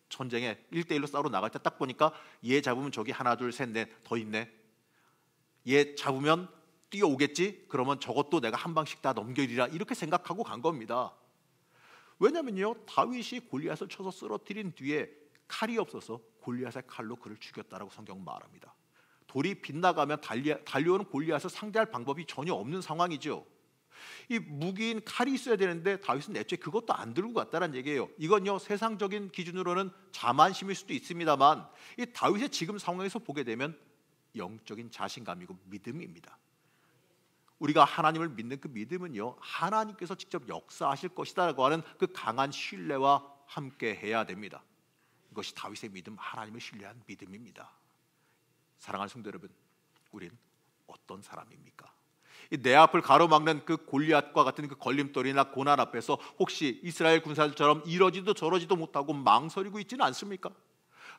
전쟁에 1대1로 싸우러 나갈 때 딱 보니까 얘 잡으면 저기 하나 둘 셋 넷 더 있네, 얘 잡으면 뛰어오겠지, 그러면 저것도 내가 한 방씩 다 넘겨리라, 이렇게 생각하고 간 겁니다. 왜냐면요, 다윗이 골리앗을 쳐서 쓰러뜨린 뒤에 칼이 없어서 골리앗의 칼로 그를 죽였다라고 성경은 말합니다. 돌이 빗나가면 달려오는 골리앗을 상대할 방법이 전혀 없는 상황이죠. 이 무기인 칼이 있어야 되는데 다윗은 애초에 그것도 안 들고 갔다는 얘기예요. 이건요, 세상적인 기준으로는 자만심일 수도 있습니다만, 이 다윗의 지금 상황에서 보게 되면 영적인 자신감이고 믿음입니다. 우리가 하나님을 믿는 그 믿음은요, 하나님께서 직접 역사하실 것이다라고 하는 그 강한 신뢰와 함께 해야 됩니다. 이것이 다윗의 믿음, 하나님을 신뢰한 믿음입니다. 사랑하는 성도 여러분, 우린 어떤 사람입니까? 내 앞을 가로막는 그 골리앗과 같은 그 걸림돌이나 고난 앞에서 혹시 이스라엘 군사들처럼 이러지도 저러지도 못하고 망설이고 있지는 않습니까?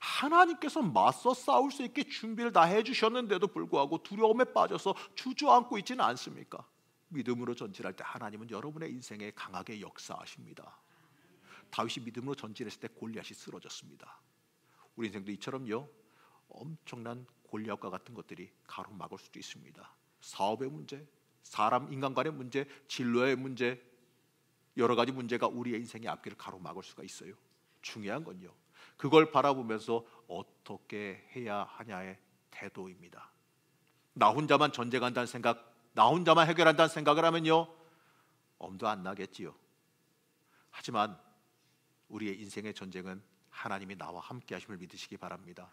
하나님께서 맞서 싸울 수 있게 준비를 다 해주셨는데도 불구하고 두려움에 빠져서 주저앉고 있지는 않습니까? 믿음으로 전진할 때 하나님은 여러분의 인생에 강하게 역사하십니다. 다윗이 믿음으로 전진했을 때 골리앗이 쓰러졌습니다. 우리 인생도 이처럼요, 엄청난 골리앗과 같은 것들이 가로막을 수도 있습니다. 사업의 문제, 사람 인간 간의 문제, 진로의 문제, 여러 가지 문제가 우리의 인생의 앞길을 가로막을 수가 있어요. 중요한 건요, 그걸 바라보면서 어떻게 해야 하냐의 태도입니다. 나 혼자만 전쟁한다는 생각, 나 혼자만 해결한다는 생각을 하면요, 엄도 안 나겠지요. 하지만 우리의 인생의 전쟁은 하나님이 나와 함께 하심을 믿으시기 바랍니다.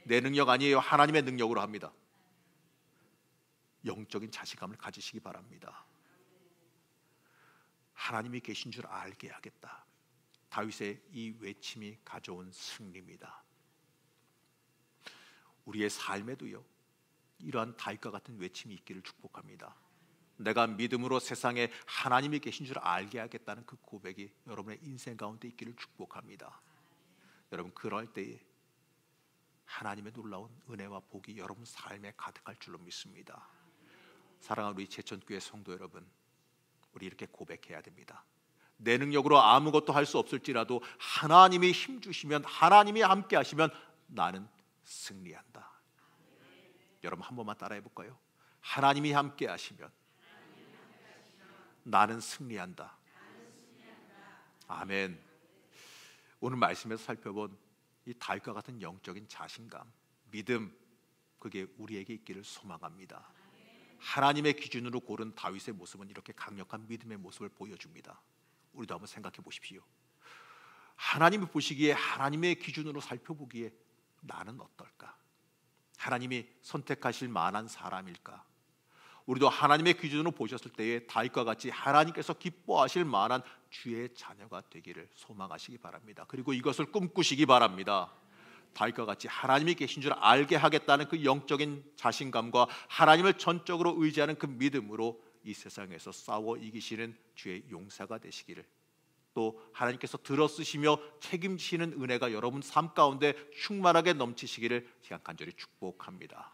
내 능력 아니에요. 하나님의 능력으로 합니다. 영적인 자신감을 가지시기 바랍니다. 하나님이 계신 줄 알게 하겠다. 다윗의 이 외침이 가져온 승리입니다. 우리의 삶에도요, 이러한 다윗과 같은 외침이 있기를 축복합니다. 내가 믿음으로 세상에 하나님이 계신 줄 알게 하겠다는 그 고백이 여러분의 인생 가운데 있기를 축복합니다. 여러분, 그럴 때에 하나님의 놀라운 은혜와 복이 여러분 삶에 가득할 줄로 믿습니다. 사랑하는 우리 제천교회 성도 여러분, 우리 이렇게 고백해야 됩니다. 내 능력으로 아무것도 할 수 없을지라도 하나님이 힘 주시면, 하나님이 함께 하시면 나는 승리한다. 여러분 한 번만 따라해 볼까요? 하나님이 함께 하시면 나는 승리한다. 아멘. 오늘 말씀에서 살펴본 이 다윗과 같은 영적인 자신감, 믿음, 그게 우리에게 있기를 소망합니다. 하나님의 기준으로 고른 다윗의 모습은 이렇게 강력한 믿음의 모습을 보여줍니다. 우리도 한번 생각해 보십시오. 하나님이 보시기에, 하나님의 기준으로 살펴보기에 나는 어떨까? 하나님이 선택하실 만한 사람일까? 우리도 하나님의 기준으로 보셨을 때에 다윗과 같이 하나님께서 기뻐하실 만한 주의 자녀가 되기를 소망하시기 바랍니다. 그리고 이것을 꿈꾸시기 바랍니다. 다윗과 같이 하나님이 계신 줄 알게 하겠다는 그 영적인 자신감과 하나님을 전적으로 의지하는 그 믿음으로 이 세상에서 싸워 이기시는 주의 용사가 되시기를, 또 하나님께서 들어쓰시며 책임지시는 은혜가 여러분 삶 가운데 충만하게 넘치시기를 제가 간절히 축복합니다.